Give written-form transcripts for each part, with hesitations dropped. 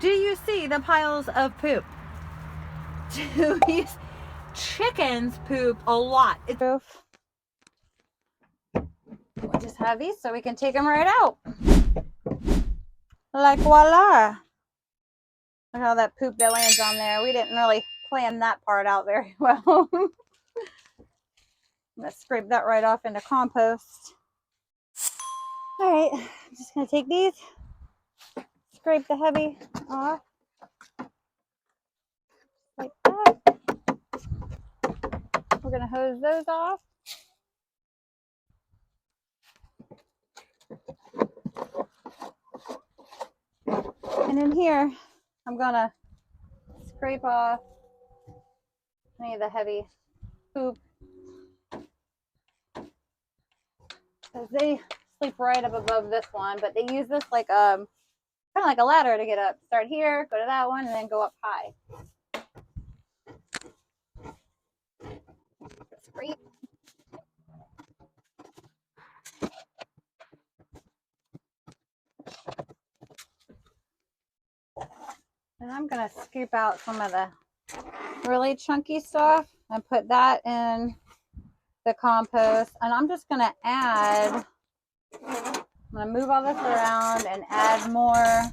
Do you see the piles of poop? These chickens poop a lot. It's just heavy, so we can take them right out. Like voila. Look how that poop that lands on there. We didn't really plan that part out very well. I'm gonna scrape that right off into compost. All right, I'm just gonna take these, scrape the heavy off, like that. We're gonna hose those off. And in here, I'm gonna scrape off any of the heavy poop, because they sleep right up above this one, but they use this like kind of like a ladder to get up. Start here, go to that one, and then go up high. Scrape. And I'm gonna scoop out some of the really chunky stuff and put that in the compost. And I'm just gonna add, I'm gonna move all this around and add more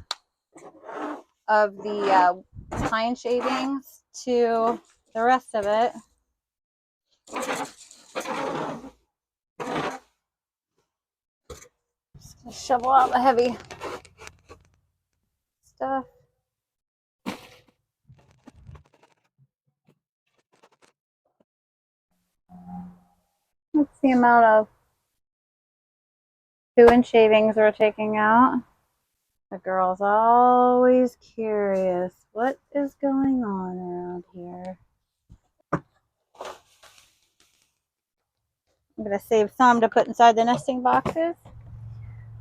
of the pine shavings to the rest of it. Just gonna shovel out the heavy stuff. That's the amount of chewing shavings we're taking out. The girl's always curious. What is going on around here? I'm going to save some to put inside the nesting boxes.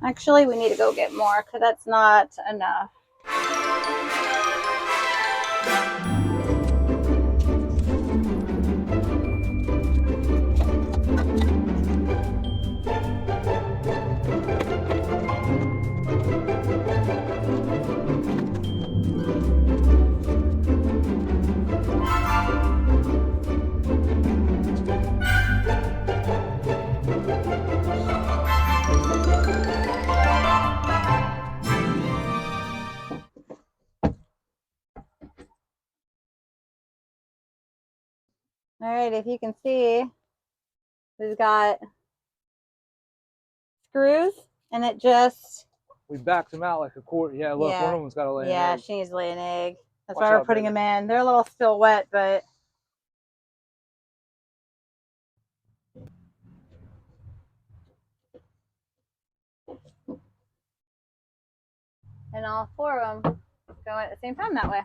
Actually, we need to go get more because that's not enough. All right, if you can see, we've got screws, and it just... We backed them out like a quart. Yeah, look, one of them's got to lay an egg. Yeah, she needs to lay an egg. That's why we're putting them in. They're a little still wet, but... And all four of them go at the same time that way.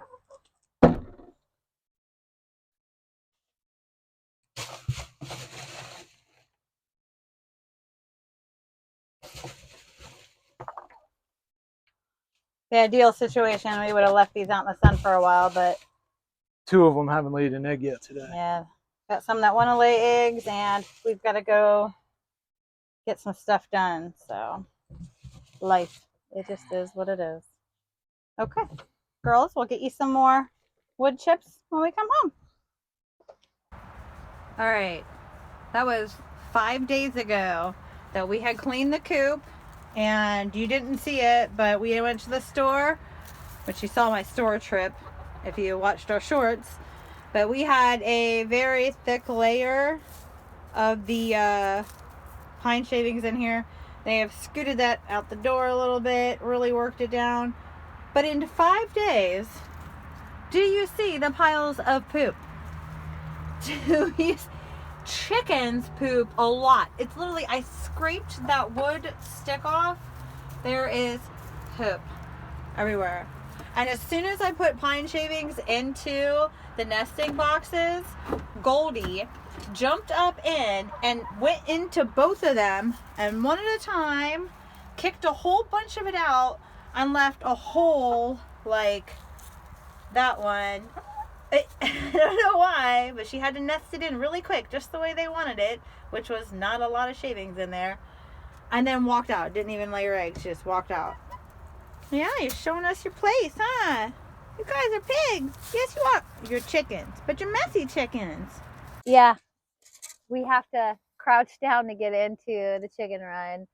The ideal situation, we would have left these out in the sun for a while, but... Two of them haven't laid an egg yet today. Yeah, got some that want to lay eggs, and we've got to go get some stuff done, so... Life. It just is what it is. Okay, girls, we'll get you some more wood chips when we come home. All right, that was 5 days ago that we had cleaned the coop, and you didn't see it, but we went to the store, which you saw my store trip if you watched our shorts, but we had a very thick layer of the pine shavings in here. They have scooted that out the door a little bit, really worked it down. But in 5 days, do you see the piles of poop? These chickens poop a lot. It's literally, I scraped that wood stick off. There is poop everywhere. And as soon as I put pine shavings into the nesting boxes, Goldie jumped up in and went into both of them, and one at a time kicked a whole bunch of it out and left a hole like that one. I don't know why, but she had to nest it in really quick, just the way they wanted it, which was not a lot of shavings in there, and then walked out. Didn't even lay her eggs, just walked out. Yeah, you're showing us your place, huh? You guys are pigs. Yes, you are. You're chickens, but you're messy chickens. Yeah, we have to crouch down to get into the chicken run.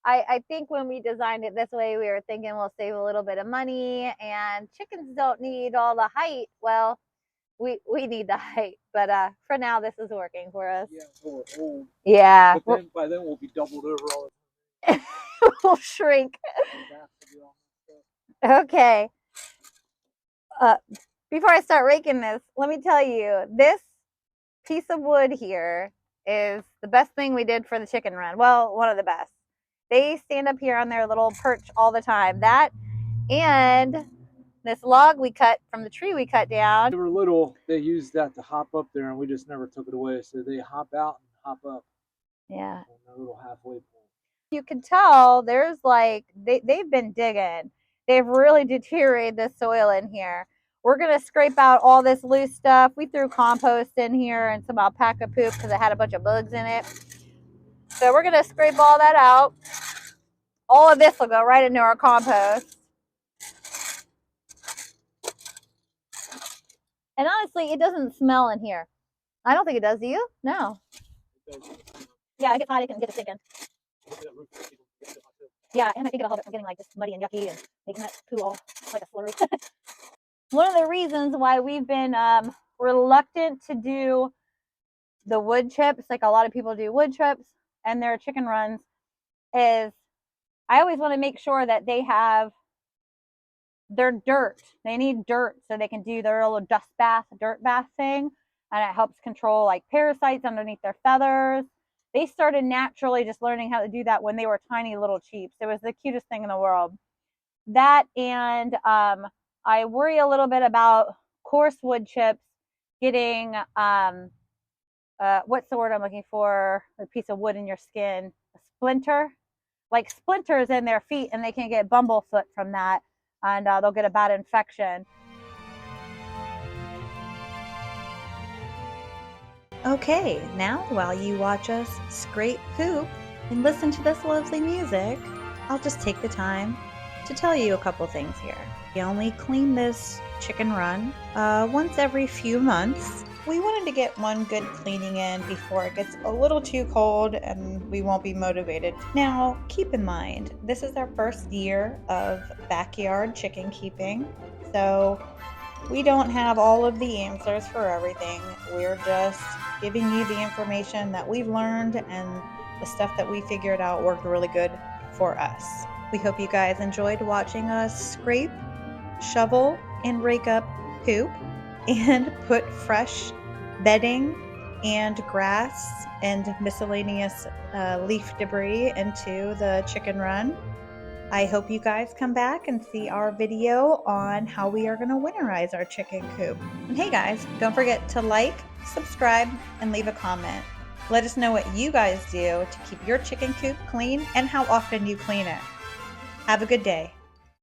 I think when we designed it this way, we were thinking we'll save a little bit of money, and chickens don't need all the height. Well, we need the height, but for now, this is working for us. Yeah, until we're old. Yeah, But then by then we'll be doubled over all we'll shrink. the time. Okay. Before I start raking this, let me tell you, this piece of wood here is the best thing we did for the chicken run. Well, one of the best. They stand up here on their little perch all the time. That and this log we cut from the tree we cut down. They were little, they used that to hop up there, and we just never took it away. So they hop out and hop up. Yeah. On the little halfway point. You can tell there's like they've been digging. They've really deteriorated the soil in here. We're gonna scrape out all this loose stuff. We threw compost in here and some alpaca poop because it had a bunch of bugs in it. So we're gonna scrape all that out. All of this will go right into our compost. And honestly, it doesn't smell in here. I don't think it does, do you? No. Yeah, it gets hot, it can get it sticking. Yeah, and I think it'll help it from getting like just muddy and yucky and making that poo all like a slurry. One of the reasons why we've been reluctant to do the wood chips, like a lot of people do wood chips and their chicken runs, is I always want to make sure that they have their dirt. They need dirt so they can do their little dust bath, dirt bath thing, and it helps control like parasites underneath their feathers. They started naturally just learning how to do that when they were tiny little cheeps. It was the cutest thing in the world. That and I worry a little bit about coarse wood chips getting what's the word I'm looking for? A piece of wood in your skin, a splinter, like splinters in their feet, and they can get bumblefoot from that, and they'll get a bad infection. Okay, now while you watch us scrape poop and listen to this lovely music, I'll just take the time to tell you a couple things here. We only clean this chicken run once every few months. We wanted to get one good cleaning in before it gets a little too cold and we won't be motivated. Now, keep in mind, this is our first year of backyard chicken keeping, so we don't have all of the answers for everything. We're just giving you the information that we've learned and the stuff that we figured out worked really good for us. We hope you guys enjoyed watching us scrape, shovel, and rake up poop and put fresh bedding and grass and miscellaneous leaf debris into the chicken run. I hope you guys come back and see our video on how we are going to winterize our chicken coop. And hey guys, don't forget to like, subscribe, and leave a comment. Let us know what you guys do to keep your chicken coop clean and how often you clean it. Have a good day.